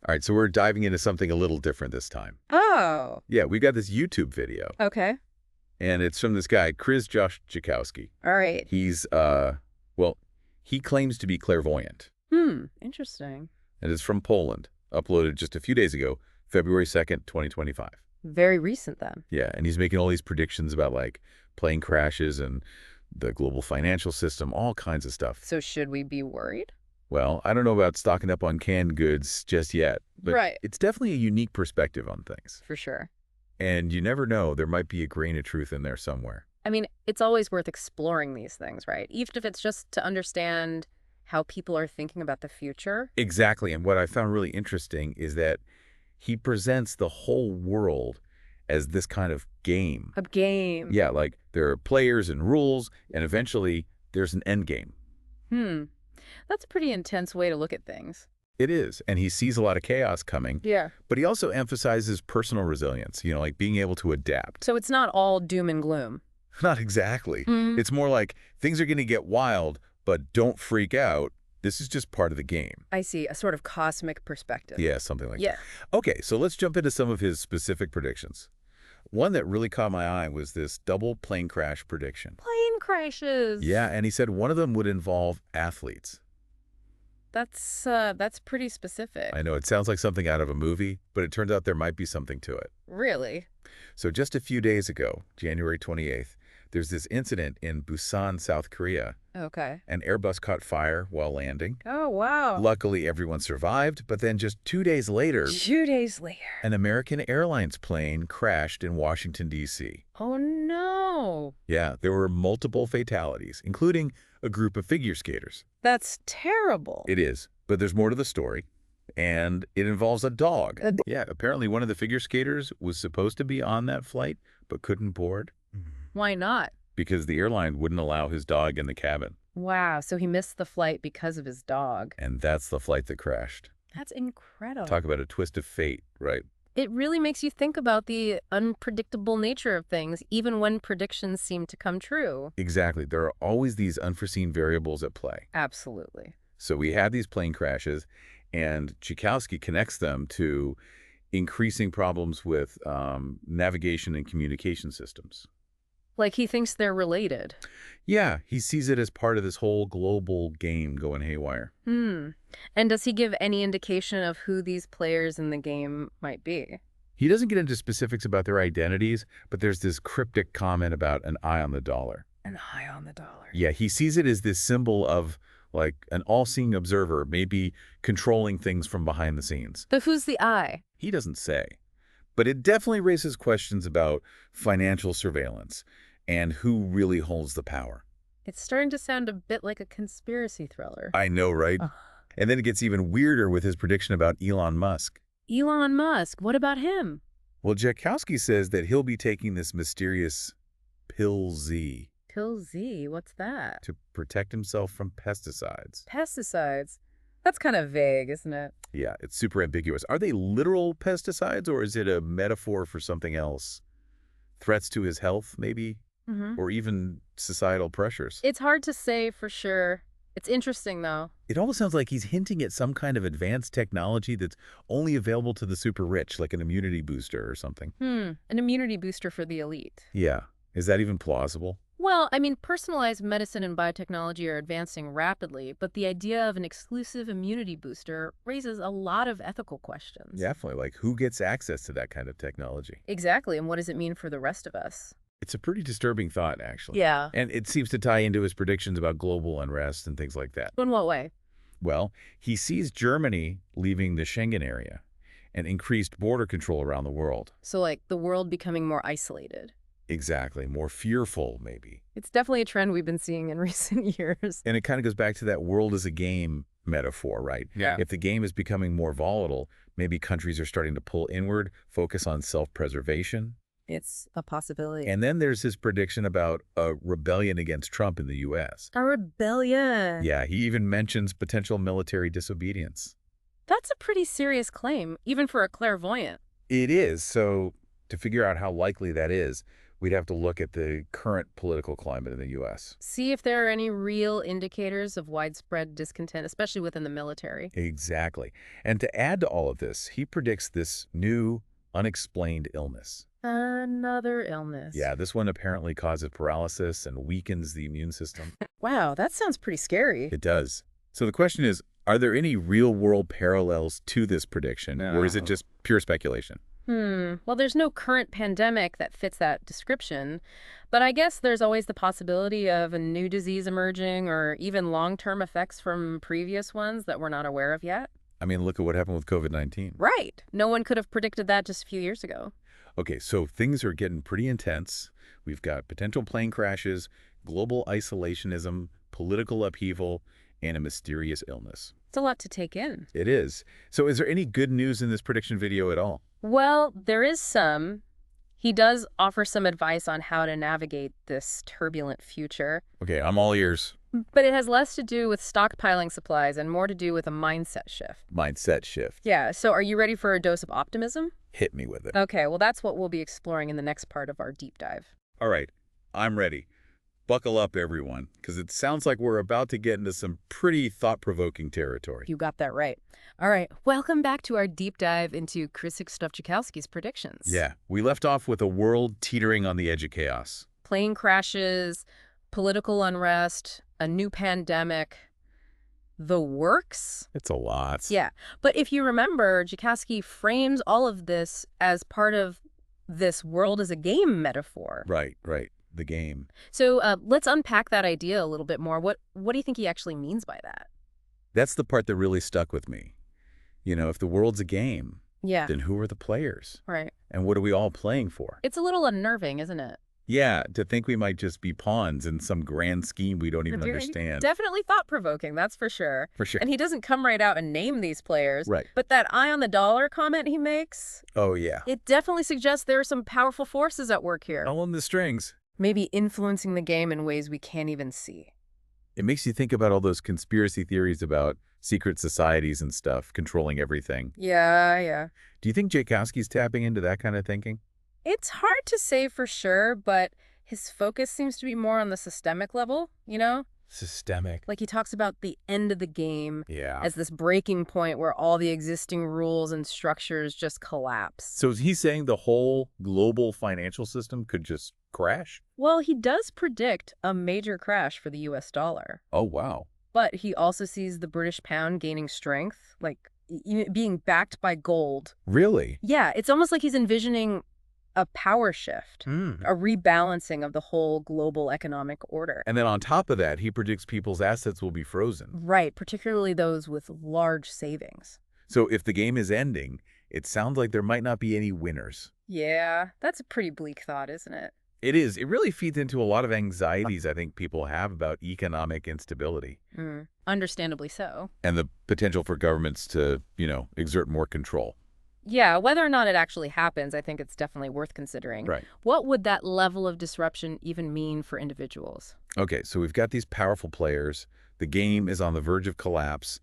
All right, so we're diving into something a little different this time. Oh, Yeah, we got this YouTube video, okay. and it's from this guy, Krzysztof Jackowski. All right. He's, well, he claims to be clairvoyant, Interesting. and it's from Poland, uploaded just a few days ago, February 2nd, 2025. Very recent then. Yeah, and he's making all these predictions about, like, plane crashes and the global financial system, all kinds of stuff. So should we be worried? Well, I don't know about stocking up on canned goods just yet, but Right. it's definitely a unique perspective on things. For sure. And you never know, there might be a grain of truth in there somewhere. I mean, it's always worth exploring these things, right? Even if it's just to understand how people are thinking about the future. Exactly, and what I found really interesting is that he presents the whole world as this kind of game. A game. Yeah, like there are players and rules, and eventually there's an end game. That's a pretty intense way to look at things. It is, and he sees a lot of chaos coming, Yeah. but he also emphasizes personal resilience, like being able to adapt. So it's not all doom and gloom. Not exactly. It's more like things are going to get wild, but don't freak out. This is just part of the game. I see. A sort of cosmic perspective. Yeah, something like Yeah. that. Okay, so let's jump into some of his specific predictions. One that really caught my eye was this double plane crash prediction. Plane crashes. Yeah, and he said one of them would involve athletes. That's pretty specific. I know, it sounds like something out of a movie, but it turns out there might be something to it. Really? So just a few days ago, January 28th, there's this incident in Busan, South Korea. Okay. An Airbus caught fire while landing. Oh, wow. Luckily, everyone survived, but then just 2 days later, 2 days later. an American Airlines plane crashed in Washington, D.C. Oh, no. Yeah, there were multiple fatalities, including a group of figure skaters. That's terrible. It is, but there's more to the story, and it involves a dog. Yeah, apparently one of the figure skaters was supposed to be on that flight, but couldn't board Why not? because the airline wouldn't allow his dog in the cabin. Wow, so he missed the flight because of his dog. And that's the flight that crashed. That's incredible. Talk about a twist of fate, right? It really makes you think about the unpredictable nature of things, even when predictions seem to come true. Exactly. There are always these unforeseen variables at play. Absolutely. So we have these plane crashes, and Jackowski connects them to increasing problems with navigation and communication systems. Like he thinks they're related. Yeah, he sees it as part of this whole global game going haywire. And does he give any indication of who these players in the game might be? He doesn't get into specifics about their identities, but there's this cryptic comment about an eye on the dollar. An eye on the dollar. Yeah, he sees it as this symbol of, like, an all-seeing observer, maybe controlling things from behind the scenes. But who's the eye? He doesn't say. But it definitely raises questions about financial surveillance and who really holds the power. It's starting to sound a bit like a conspiracy thriller. I know, right? Ugh. And then it gets even weirder with his prediction about Elon Musk. Elon Musk, what about him? Well, Jackowski says that he'll be taking this mysterious Pill Z Pill Z, what's that? to protect himself from pesticides. Pesticides. That's kind of vague, isn't it? Yeah, it's super ambiguous. Are they literal pesticides, or is it a metaphor for something else? Threats to his health, maybe? Or even societal pressures? It's hard to say for sure. It's interesting, though. It almost sounds like he's hinting at some kind of advanced technology that's only available to the super rich, like an immunity booster or something. An immunity booster for the elite. Yeah. Is that even plausible? Well, I mean, personalized medicine and biotechnology are advancing rapidly, but the idea of an exclusive immunity booster raises a lot of ethical questions. Definitely. Like, who gets access to that kind of technology? Exactly, and what does it mean for the rest of us? It's a pretty disturbing thought, actually. Yeah. And it seems to tie into his predictions about global unrest and things like that. In what way? Well, he sees Germany leaving the Schengen area and increased border control around the world. So, like, the world becoming more isolated. Exactly. More fearful, maybe. It's definitely a trend we've been seeing in recent years. And it kind of goes back to that world as a game metaphor, right? Yeah. If the game is becoming more volatile, maybe countries are starting to pull inward, focus on self-preservation. It's a possibility. And then there's his prediction about a rebellion against Trump in the U.S. A rebellion. Yeah, he even mentions potential military disobedience. That's a pretty serious claim, even for a clairvoyant. It is. So to figure out how likely that is, We'd have to look at the current political climate in the U.S. See if there are any real indicators of widespread discontent, especially within the military. Exactly. And to add to all of this, he predicts this new, unexplained illness. Another illness. Yeah, this one apparently causes paralysis and weakens the immune system. Wow, that sounds pretty scary. It does. So the question is, are there any real-world parallels to this prediction, or is it just pure speculation? Well, there's no current pandemic that fits that description, but I guess there's always the possibility of a new disease emerging or even long-term effects from previous ones that we're not aware of yet. I mean, look at what happened with COVID-19. Right. No one could have predicted that just a few years ago. Okay, so things are getting pretty intense. We've got potential plane crashes, global isolationism, political upheaval, and a mysterious illness. It's a lot to take in. It is. So is there any good news in this prediction video at all? Well, there is some. He does offer some advice on how to navigate this turbulent future. Okay, I'm all ears. But it has less to do with stockpiling supplies and more to do with a mindset shift. Mindset shift. Yeah, so are you ready for a dose of optimism? Hit me with it. Okay, well, that's what we'll be exploring in the next part of our deep dive. All right, I'm ready. Buckle up, everyone, because it sounds like we're about to get into some pretty thought-provoking territory. You got that right. All right, welcome back to our deep dive into Krzysztof Jackowski's predictions. Yeah, we left off with a world teetering on the edge of chaos. Plane crashes, political unrest, a new pandemic, the works. It's a lot. Yeah, but if you remember, Jackowski frames all of this as part of this world as a game metaphor. Right. The game. So let's unpack that idea a little bit more. What do you think he actually means by that? That's the part that really stuck with me. You know, if the world's a game, Yeah. then who are the players? Right. And what are we all playing for? It's a little unnerving, isn't it? Yeah, to think we might just be pawns in some grand scheme we don't even understand. Definitely thought-provoking, that's for sure. For sure. And he doesn't come right out and name these players. Right. But that eye on the dollar comment he makes, Oh, yeah. it definitely suggests there are some powerful forces at work here. All in the strings. Maybe influencing the game in ways we can't even see. It makes you think about all those conspiracy theories about secret societies and stuff controlling everything. Yeah. Do you think Jackowski's tapping into that kind of thinking? It's hard to say for sure, but his focus seems to be more on the systemic level, you know? Systemic. Like he talks about the end of the game Yeah. as this breaking point where all the existing rules and structures just collapse. So is he saying the whole global financial system could just crash? Well, he does predict a major crash for the US dollar. Oh, wow. But he also sees the British pound gaining strength, like being backed by gold. Really? Yeah, it's almost like he's envisioning a power shift, a rebalancing of the whole global economic order. And then on top of that, he predicts people's assets will be frozen. Right, particularly those with large savings. So if the game is ending, it sounds like there might not be any winners. Yeah, that's a pretty bleak thought, isn't it? It is. It really feeds into a lot of anxieties I think people have about economic instability. Understandably so. And the potential for governments to, exert more control. Yeah, whether or not it actually happens, I think it's definitely worth considering. Right. What would that level of disruption even mean for individuals? Okay, so we've got these powerful players. The game is on the verge of collapse,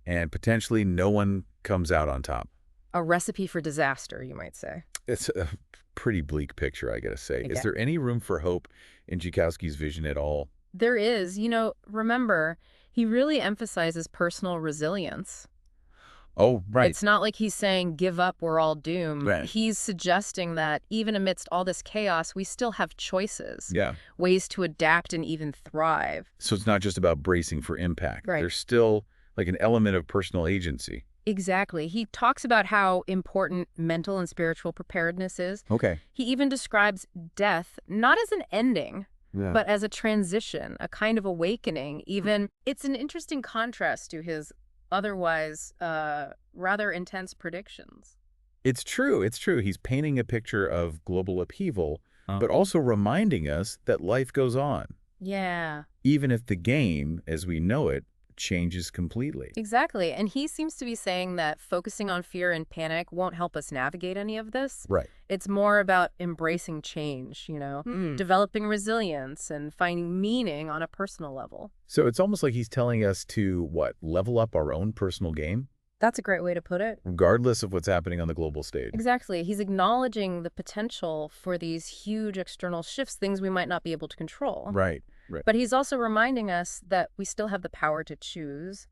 and potentially no one comes out on top. A recipe for disaster, you might say. It's a pretty bleak picture, I gotta say. Okay. Is there any room for hope in Jackowski's vision at all? There is. Remember, he really emphasizes personal resilience. Oh, right. It's not like he's saying, give up, we're all doomed. Right. He's suggesting that even amidst all this chaos, we still have choices, Yeah. ways to adapt and even thrive. So it's not just about bracing for impact. Right. There's still like an element of personal agency. Exactly. He talks about how important mental and spiritual preparedness is. Okay. He even describes death not as an ending, Yeah. but as a transition, a kind of awakening. Even it's an interesting contrast to his otherwise rather intense predictions. It's true. He's painting a picture of global upheaval, but also reminding us that life goes on, Yeah, even if the game, as we know it, changes completely. exactly. And he seems to be saying that focusing on fear and panic won't help us navigate any of this. Right. It's more about embracing change, developing resilience and finding meaning on a personal level. So it's almost like he's telling us to, level up our own personal game? That's a great way to put it. regardless of what's happening on the global stage. Exactly. He's acknowledging the potential for these huge external shifts, things we might not be able to control. Right, right. But he's also reminding us that we still have the power to choose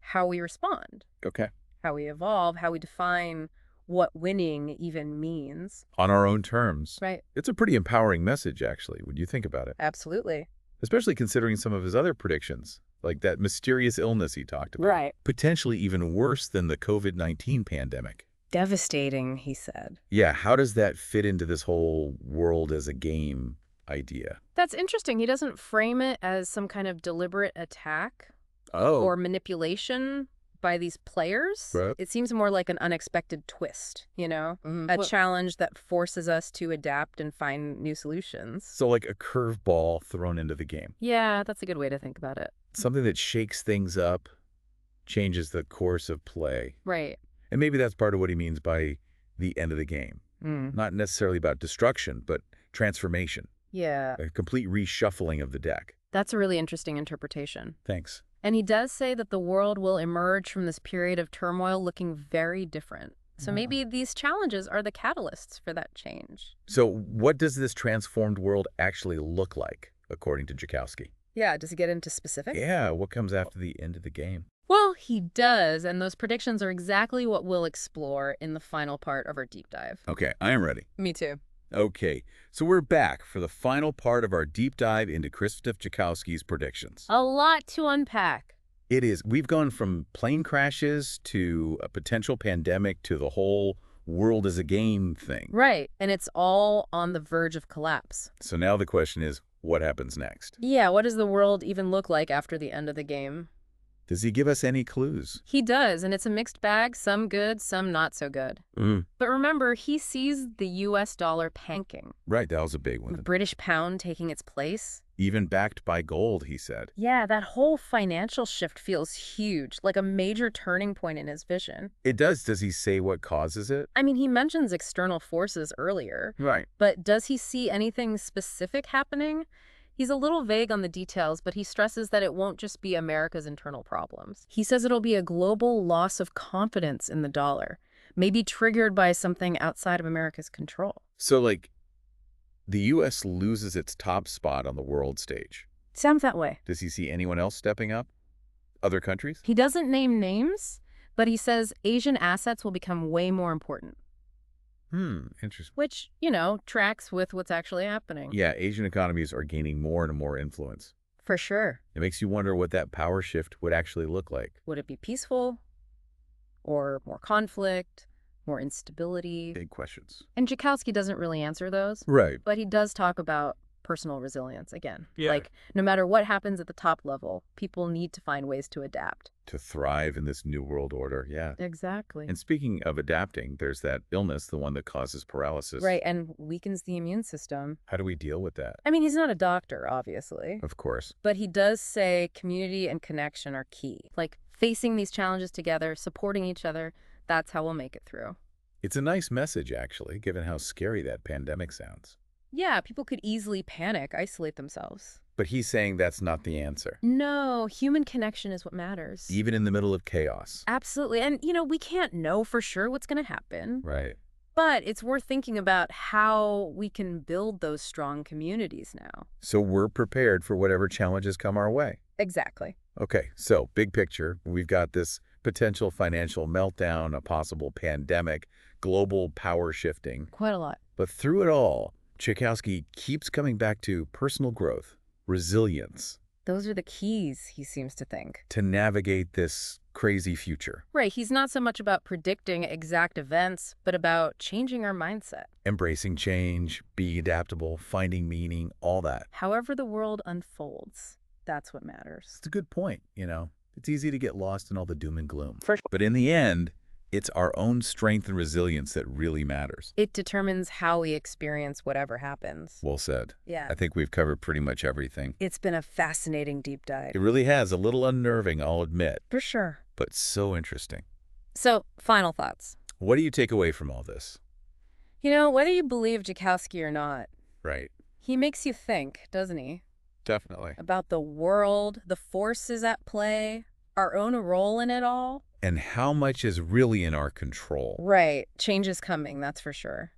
how we respond, Okay. how we evolve, how we define what winning even means. On our own terms. Right. It's a pretty empowering message, actually, when you think about it. Absolutely. Especially considering some of his other predictions, like that mysterious illness he talked about. Right. Potentially even worse than the COVID-19 pandemic. Devastating, he said. Yeah, how does that fit into this whole world as a game idea? That's interesting. He doesn't frame it as some kind of deliberate attack Oh. or manipulation by these players. Right. It seems more like an unexpected twist, you know? A Well, challenge that forces us to adapt and find new solutions. so like a curveball thrown into the game. Yeah, that's a good way to think about it. Something that shakes things up, changes the course of play. Right. And maybe that's part of what he means by the end of the game. Not necessarily about destruction, but transformation. Yeah, A complete reshuffling of the deck. that's a really interesting interpretation. Thanks. And he does say that the world will emerge from this period of turmoil looking very different. So maybe these challenges are the catalysts for that change. So what does this transformed world actually look like, according to Jackowski? Yeah, does he get into specifics? Yeah, what comes after the end of the game? Well, he does, and those predictions are exactly what we'll explore in the final part of our deep dive. Okay, I am ready. Me too. Okay, so we're back for the final part of our deep dive into Krzysztof Jackowski's predictions. A lot to unpack. It is. We've gone from plane crashes to a potential pandemic to the whole world as a game thing. Right, and it's all on the verge of collapse. So now the question is, what happens next? Yeah, what does the world even look like after the end of the game? Does he give us any clues? He does, and it's a mixed bag, some good, some not so good. But remember, he sees the US dollar panicking, Right, that was a big the one. British pound taking its place. Even backed by gold, he said. Yeah, that whole financial shift feels huge, like a major turning point in his vision. It does. Does he say what causes it? I mean, he mentions external forces earlier, Right. but does he see anything specific happening? He's a little vague on the details, but he stresses that it won't just be America's internal problems. He says it'll be a global loss of confidence in the dollar, maybe triggered by something outside of America's control. So, like, the U.S. loses its top spot on the world stage. Sounds that way. Does he see anyone else stepping up? Other countries? He doesn't name names, but he says Asian assets will become way more important, Interesting. which, you know, tracks with what's actually happening. Yeah, Asian economies are gaining more and more influence. For sure. It makes you wonder what that power shift would actually look like. Would it be peaceful? Or more conflict? More instability? Big questions. And Jackowski doesn't really answer those, Right. but he does talk about personal resilience again. Yeah. Like, no matter what happens at the top level, people need to find ways to adapt. To thrive in this new world order, yeah. Exactly. And speaking of adapting, there's that illness, the one that causes paralysis. Right, and weakens the immune system. How do we deal with that? I mean, he's not a doctor, obviously, Of course. but he does say community and connection are key. Like, facing these challenges together, supporting each other, that's how we'll make it through. It's a nice message, actually, given how scary that pandemic sounds. Yeah, people could easily panic, isolate themselves. But he's saying that's not the answer, No, human connection is what matters. even in the middle of chaos. Absolutely. And, you know, we can't know for sure what's going to happen, Right. but it's worth thinking about how we can build those strong communities now. So we're prepared for whatever challenges come our way. Exactly. Okay, so big picture, we've got this potential financial meltdown, a possible pandemic, global power shifting. Quite a lot. But through it all, Jackowski keeps coming back to personal growth, resilience, Those are the keys, he seems to think. to navigate this crazy future, Right. He's not so much about predicting exact events, but about changing our mindset. embracing change, being adaptable, finding meaning, all that. However the world unfolds, that's what matters. It's a good point, you know. It's easy to get lost in all the doom and gloom. For sure. But in the end, it's our own strength and resilience that really matters. It determines how we experience whatever happens. Well said. Yeah. I think we've covered pretty much everything. It's been a fascinating deep dive. It really has. A little unnerving, I'll admit, For sure. but so interesting. So, final thoughts. What do you take away from all this? You know, whether you believe Jackowski or not, Right. he makes you think, doesn't he? Definitely. About the world, the forces at play, Our own role in it all? and how much is really in our control, Right. Change is coming, that's for sure.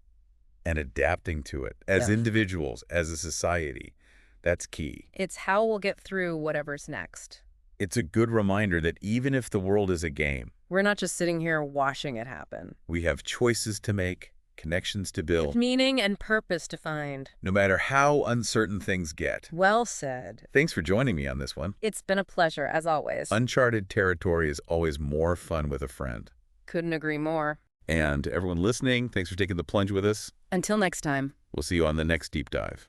and adapting to it as Def. individuals, as a society. That's key. It's how we'll get through whatever's next. It's a good reminder that even if the world is a game, We're not just sitting here watching it happen. we have choices to make, connections to With build, meaning and purpose to find. no matter how uncertain things get. Well said. Thanks for joining me on this one. It's been a pleasure, as always. Uncharted territory is always more fun with a friend. Couldn't agree more. And everyone listening, thanks for taking the plunge with us. Until next time. We'll see you on the next deep dive.